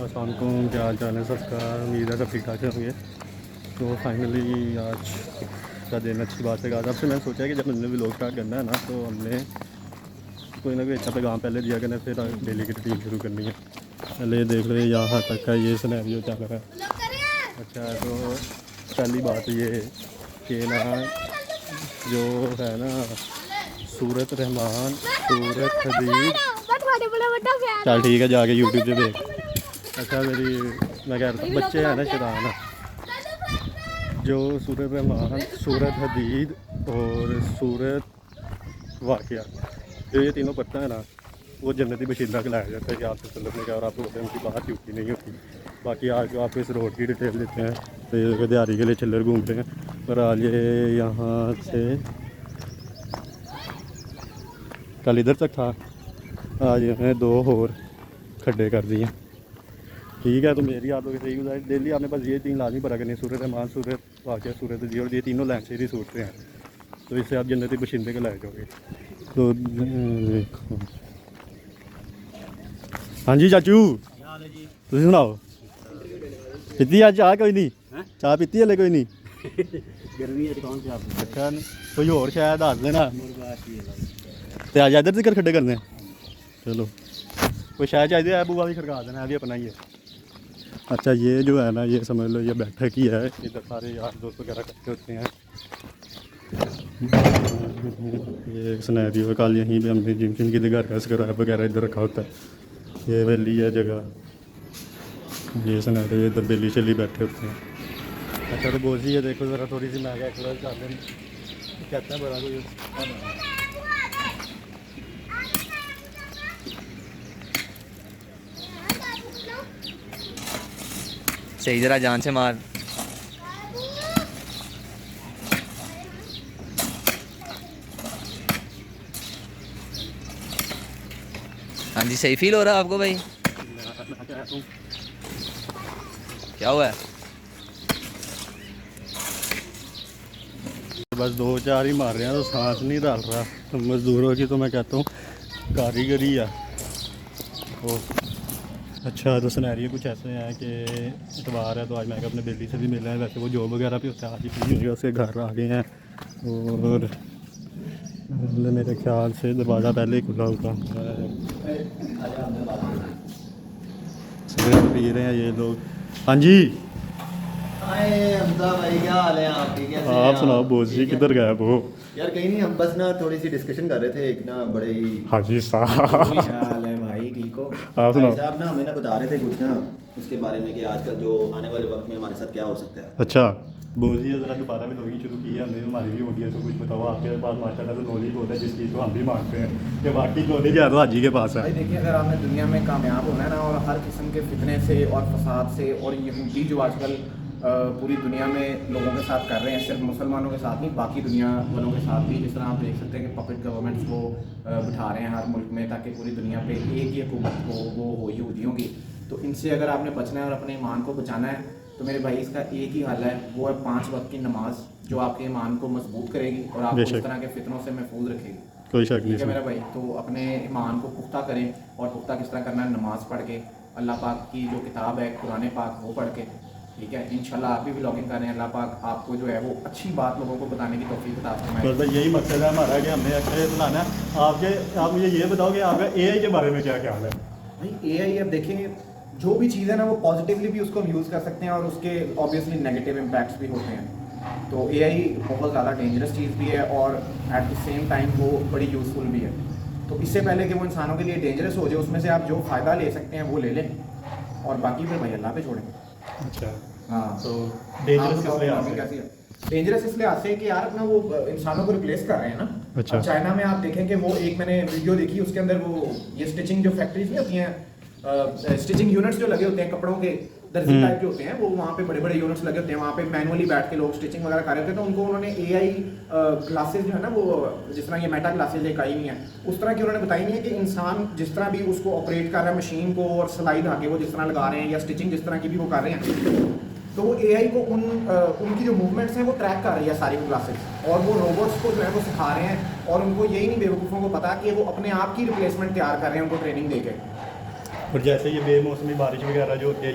अस्सलामुअलैकुम, क्या हाल चाल है सबका। उम्मीद है सब ठीक ठाक होंगे। तो फाइनली आज का दिन अच्छी बात है। आज आपसे मैंने सोचा कि जब हमने व्लॉग स्टार्ट करना है ना, तो हमने कोई ना कोई अच्छा पैगाम पहले दिया करना, फिर डेली की रूटीन शुरू करनी है। पहले देख लो यहाँ तक का ये सिनेरियो चल रहा है। अच्छा, तो पहली बात ये कि ना जो है ना सूरत रहमान, सूरत हदीद, चल ठीक है जाके यूट्यूब पे देख। अच्छा मैं कह रहा था बच्चे हैं ना शराना, जो सूरत रहमान, सूरत हदीद और सूरत वाक़िया, जो ये तीनों पढ़ता है ना, वो जन्नती बशीरा कहलाया जाता है कि आपसे सल्लत ने क्या, और आपको उनकी बात क्योंकि नहीं होती। बाकी आज जो आपको इस रोड की डिटेल देते हैं, तो ये दिहाड़ी के लिए चिल्लर घूम रहे हैं। और आज ये यहाँ से कल इधर तक था, आज इन्होंने 2 और खड्डे कर दिए। ठीक है, तो मेरी आप लोग सही गुजारिश, डेली आपने बस ये 3 लाजमी पढ़ा करनी है, सूरत रहमान, सूरत वाक़िया, सूरत हदीद, और ये तीनों लाइन से ही सूरतें हैं। तो इससे आप जन्नती बशिंदे को लाए जाओगे। तो देखो, हाँ जी चाचू, तुम सुनाओ, पीती आज चाह? कोई नहीं चाह पीती है, कोई नहीं गर्मी है कौन सा अच्छा कोई और शायद दस देना। तो आज इधर जिक्र खड्डे करने, चलो कोई शायद चाहिए है, बुआ भी खड़का देना है, भी अपना ही है। अच्छा, ये जो है ना, ये समझ लो ये बैठक ही है, इधर सारे यार दोस्त वगैरह इकट्ठे होते हैं। ये एक सिनेरियो है, कल यहीं पे हमने जिम शिम की घर का स्क्रैप वगैरह इधर रखा होता है। ये वैली है जगह, ये सिनेरियो, इधर बेली चली बैठे होते हैं। अच्छा, तो बोझी है देखो ज़रा, थोड़ी सी महंगा एक्सरसाइज कर लें, कहते हैं बड़ा कोई। सही जरा जान से मार। हाँ जी, सही फील हो रहा है आपको भाई? क्या हुआ है? बस 2-4 ही मार रहे हैं, तो सांस नहीं डाल रहा। तो मज़दूरों की तो मैं कहता हूँ कारीगरी है वो। अच्छा, तो सिनेरियो कुछ ऐसे हैं कि इतवार है, तो आज मैं अपने बेली से भी मिला है। वैसे वो जॉब वगैरह भी होता है, आज ही फ्री हो गया, उसके घर आ गए हैं। और मेरे ख्याल से दरवाज़ा पहले ही खुला होता है। पी रहे हैं ये लोग। हाँ जी, भाई क्या हाल है आपके? कैसे आप सुनाओ बोझ जी, किधर गए वो? यार कहीं नहीं, हम बस ना थोड़ी सी डिस्कशन कर रहे थे, एक ना बड़े ही हाँ जी साहब, हाल है भाई, ठीक हो? आप सुनाओ। भाई साहब ना हमें ना बता रहे थे कुछ ना उसके बारे में कि आजकल जो आने वाले वक्त में हमारे साथ क्या हो सकता है। अच्छा, बोझ जी ज़रा दोबारा में लोगी शुरू की है हमने, हमारी भी होगी है, तो कुछ बताओ। आपके पास माशाल्लाह तो नॉलेज होता है, जिस चीज़ को हम भी मानते हैं कि बाकी नॉलेज है तो हाजी के पास है। भाई देखिए, अगर आपने दुनिया में कामयाब होना है ना, और हर किस्म के फितने से और फसाद से, और यहूदी जो आजकल पूरी दुनिया में लोगों के साथ कर रहे हैं, सिर्फ मुसलमानों के साथ नहीं, बाकी दुनिया वालों के साथ भी, जिस तरह आप देख सकते हैं कि पपेट गवर्नमेंट्स को बिठा रहे हैं हर मुल्क में, ताकि पूरी दुनिया पे एक ही हुकूमत हो, वो यहूदियों की। तो इनसे अगर आपने बचना है और अपने ईमान को बचाना है, तो मेरे भाई इसका एक ही हल है, वो है 5 वक्त की नमाज, जो आपके ईमान को मजबूत करेगी और आपको इस तरह के फितनों से महफूज रखेगी। कोई शक नहीं ठीक है है मेरा भाई, तो अपने ईमान को पुख्ता करें, और पुख्ता किस तरह करना है? नमाज पढ़ के, अल्लाह पाक की जो किताब है कुरान पाक, वो पढ़ के। ठीक है, इंशाल्लाह आप भी व्लॉगिंग करें, अल्लाह पाक आपको जो है वो अच्छी बात लोगों को बताने की तौफीक अता फरमाए। मतलब यही मकसद है हमारा कि हमने अच्छा बनाना है। आप मुझे ये बताओ कि आपका एआई के बारे में क्या ख्याल है? भाई एआई, अब देखें, जो भी चीज़ है ना, वो पॉजिटिवली भी उसको हम यूज़ कर सकते हैं, और उसके ऑब्वियसली नेगेटिव इम्पैक्ट्स भी होते हैं। तो एआई बहुत ज़्यादा डेंजरस चीज़ भी है, और एट द सेम टाइम वो बड़ी यूज़फुल भी है। तो इससे पहले कि वो इंसानों के लिए डेंजरस हो जाए, उसमें से आप जो फ़ायदा ले सकते हैं वो ले लें, और बाकी फिर भाई अल्लाह पे छोड़ें। अच्छा, हाँ, तो डेंजरस किस लिहाज से? कैसी है? डेंजरस इसलिए आते हैं कि यार अपना वो इंसानों को रिप्लेस कर रहे हैं ना। अच्छा। अब चाइना में आप देखें कि वो एक मैंने वीडियो देखी, उसके अंदर वो ये स्टिचिंग जो फैक्ट्रीज नहीं होती हैं, स्टिचिंग यूनिट्स जो लगे होते हैं कपड़ों के, दर्जी टाइप के होते हैं, वो वहाँ पे बड़े बड़े यूनिट्स लगे होते हैं, वहाँ पे मैनुअली बैठ के लोग स्टिचिंग वगैरह कर रहे होते हैं। तो उनको उन्होंने एआई क्लासेस जो है ना, वो जिस तरह ये मेटा क्लासेस एक आई हुई हैं, उस तरह की उन्होंने बताई नहीं है कि इंसान जिस तरह भी उसको ऑपरेट कर रहा है मशीन को, और सिलाई धागे वो जिस तरह लगा रहे हैं, या स्टिचिंग जिस तरह की भी वो कर रहे हैं, तो वो एआई को उनकी जो मूवमेंट्स हैं वो ट्रैक कर रही है सारी क्लासेस, और वो रोबोट्स को जो है वो सिखा रहे हैं, और उनको यही नहीं बेवकूफ़ों को पता कि वो अपने आप की रिप्लेसमेंट तैयार कर रहे हैं उनको ट्रेनिंग देके। और जैसे ये बेमौसमी बारिश वगैरह जो होती है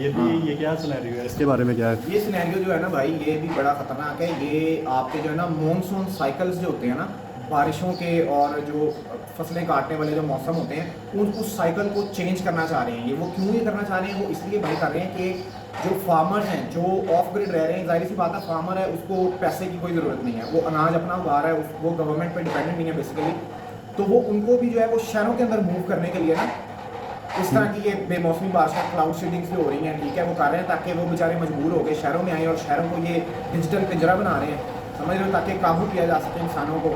ये क्या सिनेरियो है, इसके बारे में क्या है? ये सिनेरियो जो है ना भाई, ये भी बड़ा खतरनाक है। ये आपके जो है ना मॉनसून साइकिल्स जो होते हैं ना, बारिशों के और जो फसलें काटने वाले जो मौसम होते हैं, उस साइकिल को चेंज करना चाह रहे हैं। ये वो क्यों ये करना चाह रहे हैं? वो इसलिए भाई कर रहे हैं कि जो फार्मर्स हैं, जो ऑफ ग्रिड रह रहे हैं, जाहिर सी बात है फार्मर है, उसको पैसे की कोई ज़रूरत नहीं है, वो अनाज अपना उगा रहा है, वो गवर्नमेंट पे डिपेंडेंट नहीं है बेसिकली। तो वो उनको भी जो है वो शहरों के अंदर मूव करने के लिए ना इस तरह की ये बेमौसमी बारिश क्लाउड सीडिंग्स भी हो रही हैं, ठीक है, वो कर रहे हैं ताकि वो बेचारे मजबूर हो गए शहरों में आए और शहरों को ये डिजिटल पिंजरा बना रहे हैं, समझ रहे हो, ताकि काबू किया जा सके इंसानों को,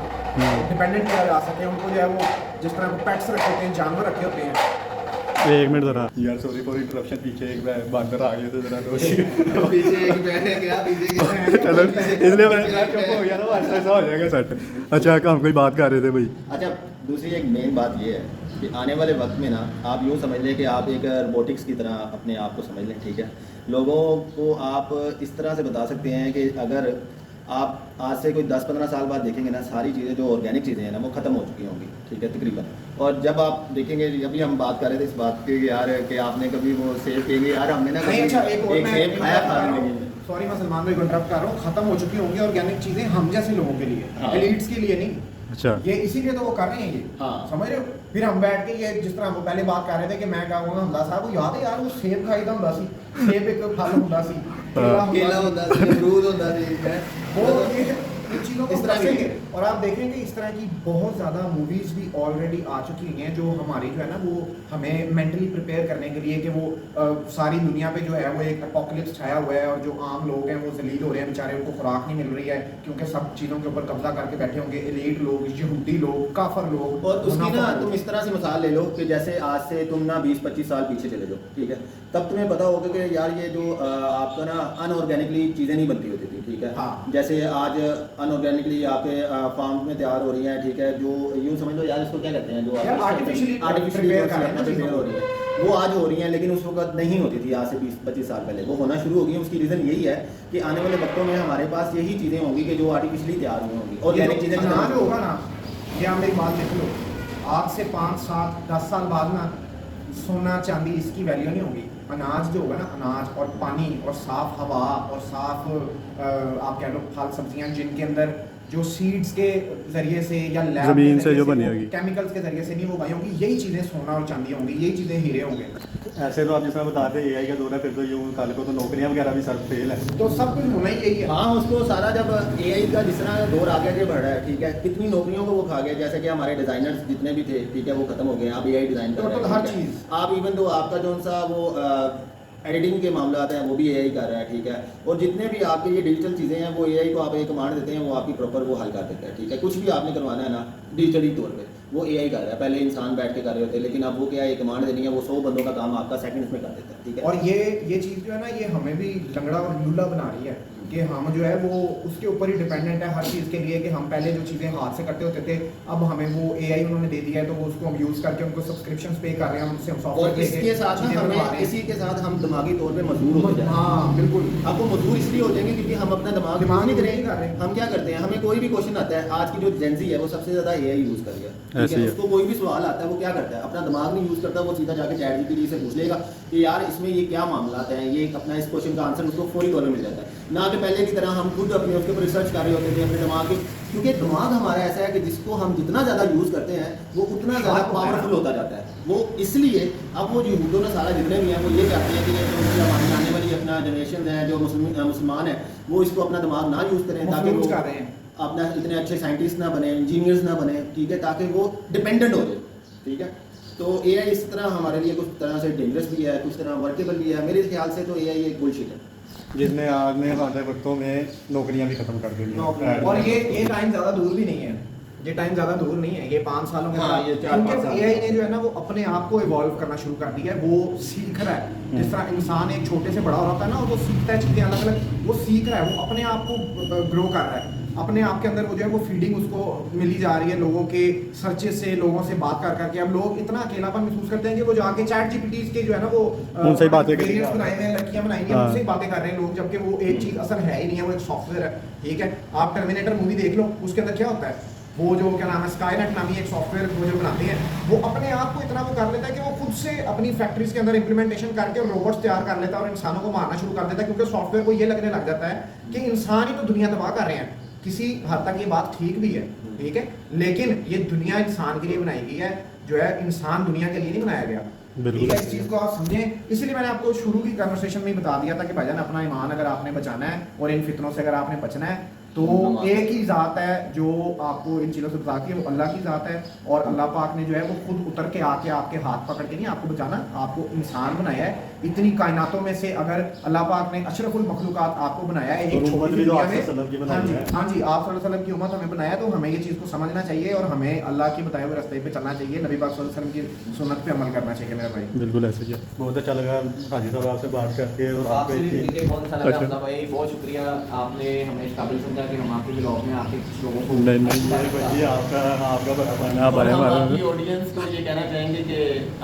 डिपेंडेंट किया जा सके उनको, जो है वो जिस तरह पेट्स रखे होते हैं, जानवर रखे होते हैं। एक मिनट ज़रा यार, सॉरी फॉर इंटरप्शन, पीछे एक बंदर आ गए थे ज़रा पीछे एक बैठे गया, पीछे चलो इसलिए मैं चुप हो गया ना, ऐसा हो जाएगा सेट। अच्छा, हम कोई बात कर रहे थे भाई। अच्छा, दूसरी एक मेन बात ये है कि आने वाले वक्त में ना आप यूँ समझ लें कि आप एक रोबोटिक्स की तरह अपने आप को समझ लें, ठीक है। लोगों को आप इस तरह से बता सकते हैं कि अगर आप आज से कोई 10-15 साल बाद देखेंगे ना, सारी चीज़ें जो ऑर्गेनिक चीज़ें हैं ना वो ख़त्म हो चुकी होंगी, ठीक है, तकरीबन। और जब आप देखेंगे, अभी हम बात कर रहे थे इस बात की यार कि आपने कभी वो सेब पिएंगे यार, हमने ना नहीं, अच्छा, एक सेब खाया था। सॉरी मैं सलमान भाई को इंटरप्ट कर रहा हूँ, खत्म हो चुकी होंगी ऑर्गेनिक चीजें हम जैसे लोगों के लिए, हाँ। एलिट्स के लिए नहीं। अच्छा, ये इसीलिए तो वो कर रहे हैं ये, हाँ। समझ रहे हो। फिर हम बैठ के ये जिस तरह वो पहले बात कर रहे थे कि मैं कहूँगा हमदा साहब को याद है यार, वो सेब खाईदा हुंदा सी, सेब एक फल हुंदा सी, केला होता है, अमरूद होता है, वो ये इन चीज़ों को इस तरह की- फंसेंगे। और आप देखेंगे इस तरह की बहुत ज़्यादा मूवीज़ भी ऑलरेडी आ चुकी हैं जो हमारी जो है ना वो हमें मेंटली प्रिपेयर करने के लिए कि वो सारी दुनिया पे जो है वो एक अपोकलिप्स छाया हुआ है और जो आम लोग हैं वो जलील हो रहे हैं बेचारे, उनको खुराक नहीं मिल रही है क्योंकि सब चीज़ों के ऊपर कब्जा करके बैठे होंगे एलीट लोग, यहूदी लोग, काफर लोग। और उसकी ना मुनाफिक तुम लोग। इस तरह से मिसाल ले लो कि जैसे आज से तुम ना 20-25 साल पीछे चले जाओ, ठीक है, तब तुम्हें पता होगा कि यार ये जो आपका ना अनऑर्गेनिकली चीज़ें नहीं बनती होती थी, ठीक है। हाँ। जैसे आज अनऑर्गेनिकली आपके फार्म में तैयार हो रही हैं, ठीक है, जो यूँ समझ लो यार, इसको क्या कहते हैं, जो यार artificially आर्टिफिशियली prepare कर रहे हैं ना प्रिपेयर हो रही है, वो आज हो रही हैं, लेकिन उस वक्त नहीं होती थी। आज से 20-25 साल पहले वो होना शुरू हो गई है। उसकी रीज़न यही है कि आने वाले वक्तों में हमारे पास यही चीज़ें होंगी कि जो आर्टिफिशियली तैयार हुई होंगी, ऑर्गेनिक चीज़ें अनाज होगा ना, ये आप मेरी बात देख लो, आज से 5, 7, 10 साल बाद ना सोना चांदी इसकी वैल्यू नहीं होगी। अनाज जो होगा ना, अनाज और पानी और साफ हवा और साफ आप कह लो फल सब्जियां जिनके अंदर जो सीड्स के जरिए से या लैब ज़मीन से जो बनी होगी, केमिकल्स के जरिए से नहीं वो भाई होगी, यही चीज़ें सोना और चांदी होंगी, यही चीज़ें हीरे होंगे। ऐसे तो आप जिस तरह बताते हैं AI का दौर है, फिर तो यूँ कल को तो नौकरियाँ वगैरह भी सर फेल है। तो सब कुछ होना ही यही है। हाँ, उसको सारा जब AI का जिस तरह दौर आगे बढ़ रहा है, ठीक है, कितनी नौकरियों को वो खा गया। जैसे कि हमारे डिजाइनर्स जितने भी थे, ठीक है, वो खत्म हो गए, आप AI डिजाइन कर रहे हैं, हर ठीक है। चीज़ आप इवन तो आपका जो सा वो एडिटिंग के मामला आते हैं वो भी AI कर रहा है, ठीक है। और जितने भी आपके ये डिजिटल चीज़ें हैं वो AI को आप एक कमांड देते हैं, वो आपकी प्रॉपर वो हल कर देता है, ठीक है। कुछ भी आपने करवाना है ना डिजिटली तौर पे, वो AI कर रहा है। पहले इंसान बैठ के कर रहे होते, लेकिन अब वो क्या है, एक कमांड देनी है, वो 100 बंदों का काम आपका सेकंड्स में कर देता है, ठीक है। और ये चीज़ जो है ना, ये हमें भी लंगड़ा और लूला बना रही है कि हम जो है वो उसके ऊपर ही डिपेंडेंट है हर चीज़ के लिए, कि हम पहले जो चीज़ें हाथ से करते होते थे, अब हमें वो AI उन्होंने दे दिया है, तो वो उसको हम यूज़ करके उनको सब्सक्रिप्शन पे कर रहे हैं, उनसे हम और सॉफ्टवेयर इसके साथ ना हमें इसी के साथ हम दिमागी तौर पे मजबूर होते जा रहे हैं। हाँ बिल्कुल। अब वो मजबूर इसलिए हो जाएंगे क्योंकि हम अपना दिमाग दिमाग नहीं नहीं दे कर रहे रहे। हम क्या करते हैं, हमें कोई भी क्वेश्चन आता है, आज की जो जेंजी है वो सबसे ज्यादा AI यूज कर रही है, ठीक ऐसे है। ही है। उसको कोई भी सवाल आता है, वो क्या करता है, अपना दिमाग नहीं यूज करता, वो सीधा जाके ChatGPT से पूछ लेगा कि यार इसमें ये क्या मामला है, ये अपना इस क्वेश्चन का आंसर उसको फौरी तौर पर मिल जाता है। ना कि पहले की तरह हम खुद अपने उसके ऊपर रिसर्च कर रहे होते थे अपने दिमाग की, क्योंकि दिमाग हमारा ऐसा है कि जिसको हम जितना ज़्यादा यूज़ करते हैं वो उतना ज़्यादा पावरफुल होता जाता है। वो इसलिए अब वो जो हिंदू ने सारा जितने भी हैं वो ये चाहते हैं कि ये जो हमारी आने वाली अपना जनरेशन है, जो मुसलमान है, वो इसको अपना दिमाग ना यूज़ करें, ताकि वो कर रहे हैं अपना इतने अच्छे साइंटिस्ट ना बने, इंजीनियर्स ना बने, ठीक है, ताकि वो डिपेंडेंट हो जाए, ठीक है। तो AI इस तरह हमारे लिए कुछ तरह से डेंजरस भी है, कुछ तरह वर्केबल भी है। मेरे ख्याल से तो AI एक बुलशिट है जिसने आने वाले वक्तों में नौकरियां भी खत्म कर देंगी। और ये टाइम ज़्यादा दूर भी नहीं है, ये टाइम ज़्यादा दूर नहीं है, ये 5 सालों के हाँ, बाद, ये 4-5 साल। AI ने जो है ना वो अपने आप को इवॉल्व करना शुरू कर दिया है, वो सीख रहा है। जिस तरह इंसान एक छोटे से बड़ा हो रहा है ना, और वो सीखता है चीज़ें अलग अलग, वो सीख रहा है, वो अपने आप को ग्रो कर रहा है, अपने आप के अंदर वो जो है वो फीडिंग उसको मिली जा रही है लोगों के सर्चेस से, लोगों से बात कर करके। अब लोग इतना अकेलापन महसूस करते हैं कि वो जाके ChatGPT के जो है ना वो उनसे ही बातें करेंगे। variants बनाए हुए हैं, लड़कियां बनाई हैं, हाँ। उनसे ही बातें कर रहे हैं लोग, जबकि वो एक चीज़ असल है ही नहीं है, वो एक सॉफ्टवेयर है, ठीक है। आप टर्मिनेटर मूवी देख लो, उसके अंदर क्या होता है, वो जो क्या नाम है स्काईनेट नामी एक सॉफ्टवेयर वो जो बनाते हैं, वो अपने आप को इतना वो कर लेता है कि वो खुद से अपनी फैक्ट्रीज के अंदर इंप्लीमेंटेशन करके रोबोट्स तैयार कर लेता है और इंसानों को मारना शुरू कर देता है, क्योंकि सॉफ्टवेयर को ये लगने लग जाता है कि इंसान ही तो दुनिया तबाह कर रहे हैं। किसी हद तक ये बात ठीक भी है, ठीक है, लेकिन ये दुनिया इंसान के लिए बनाई गई है, जो है इंसान दुनिया के लिए नहीं बनाया गया। ठीक है, इस चीज़ को आप समझें। इसलिए मैंने आपको शुरू की कन्वर्सेशन में ही बता दिया था कि भाईजान अपना ईमान अगर आपने बचाना है और इन फितनों से अगर आपने बचना है तो एक ही ज़ात है जो आपको इन चीज़ों से बता के, वो अल्लाह की ज़ात है। और अल्लाह पाक ने जो है वो खुद उतर के आके आपके हाथ पकड़ के नहीं आपको बचाना, आपको इंसान बनाया है। इतनी कायनातों में से अगर अल्लाह पाक ने अशरफुल मखलूकात आपको बनाया है एक छोटी सी दुनिया में, हाँ जी आप सल्लल्लाहु अलैहि वसल्लम की उम्मत हमें बनाया, तो हमें ये चीज़ को समझना चाहिए और हमें अल्लाह की बताए हुए रास्ते पे चलना चाहिए, नबी पाक सल्लल्लाहु अलैहि वसल्लम की सुन्नत पे अमल करना चाहिए मेरा भाई। बिल्कुल ऐसे ही है। बहुत अच्छा लगा हाजी साहब आपसे बात करके, और आपसे भी मिलके बहुत अच्छा लगा अच्छा। अपना भाई, बहुत शुक्रिया, आपने हमें इस काबिल समझा कि हम आपके ब्लॉग में आके कुछ लोगों को नहीं भाई आपका बड़ा पाना आप आए हम हमारे आपकी ऑडियंस को ये कहना चाहेंगे कि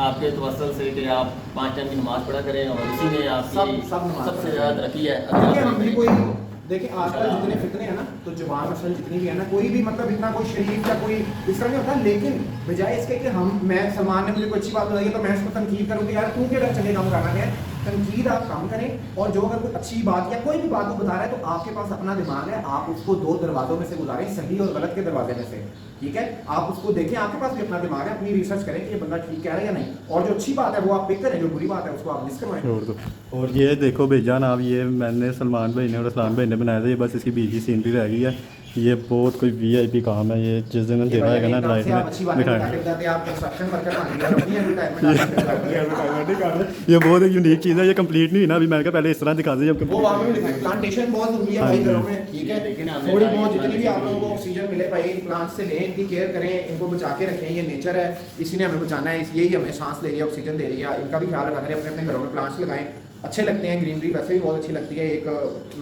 आपके तवसल से कि आप 5 टाइम की नमाज पढ़ा करें और इसी में आपकी सब नमाज सबसे ज़्यादा तरक्की है। देखिए हम भी कोई देखिए आजकल जितने फितने हैं ना, तो जवान नस्ल जितनी भी है ना, कोई भी मतलब इतना कोई शरीफ या कोई इस तरह नहीं होता, लेकिन बजाय इसके कि मैं सलमान ने मुझे कोई अच्छी बात बताई है तो मैं उसको तनकीद करूँ कि यार तू क्या चले काम करना है। तनकीद आप काम करें, और जो अगर कोई अच्छी बात या कोई भी बात को बता रहा है तो आपके पास अपना दिमाग है, आप उसको 2 दरवाजों में से गुजारें, सही और गलत के दरवाजे में से, ठीक है। आप उसको देखें, आपके पास भी अपना दिमाग है, अपनी रिसर्च करें कि ये बंदा ठीक कह रहा है या नहीं, और जो अच्छी बात है वो आप पिक करें, जो बुरी बात है उसको आप मिस करवाएं। और ये देखो भेजान आप, ये मैंने सलमान भाई ने और असलान भाई ने बनाया था, ये बस इसकी बीच की सीनरी रह गई है। ये बहुत कोई VIP काम है, ये जिस दिन देखा है ना लाइफ में दिखाएंगे। ये बहुत एक यूनिक चीज़ है, ये कंप्लीट नहीं हुई ना अभी, मैंने कहा पहले इस तरह दिखा दे जब वो वहाँ पे भी दिखाएं। प्लांटेशन बहुत जरूरी है भाई घरों में, ठीक है, लेकिन थोड़ी बहुत जितनी भी आप लोगों को ऑक्सीजन मिले भाई प्लांट से लें, इनकी केयर करें, इनको बचा के रखें, ये नेचर है, इसी ने हमें बचाना है, यही हमें सांस ले रही है, ऑक्सीजन दे रही है, इनका भी ख्याल रखा करें, अपने अपने घरों में प्लांट्स लगाएं, अच्छे लगते हैं, ग्रीनरी वैसे भी बहुत अच्छी लगती है, एक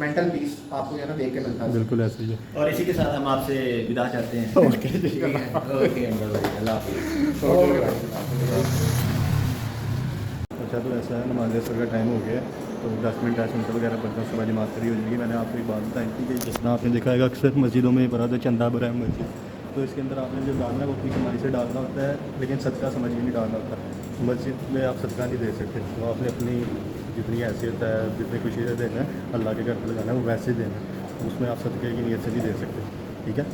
मेंटल पीस आपको है ना देख के मिलता है। बिल्कुल ऐसे ही है। और इसी के साथ हम आपसे विदा चाहते हैं। ओके ओके अल्लाह हाफिज़। अच्छा तो ऐसा है, नमाज असर का टाइम हो गया है, तो 10 मिनट ऐसे उनका वगैरह पढ़ना, उसके बाद नमाज खड़ी हो जाएगी। मैंने आपको एक बात बताई थी कि जिस तरह आपने देखा है अक्सर मस्जिदों में पढ़ा था चंदा बरहम मस्जिद, तो इसके अंदर आपने जो डालना है वो अपनी कमाई से डालना होता है, लेकिन सदका समझ के नहीं डालना होता। मस्जिद में आप सदका नहीं दे सकते, तो आपने अपनी जितनी हैसियत है, जितनी खुशी से देना है, अल्लाह के घर पर लगाना है वो वैसे ही देना है, उसमें आप सदक़े की नीयत से भी दे सकते हैं, ठीक है।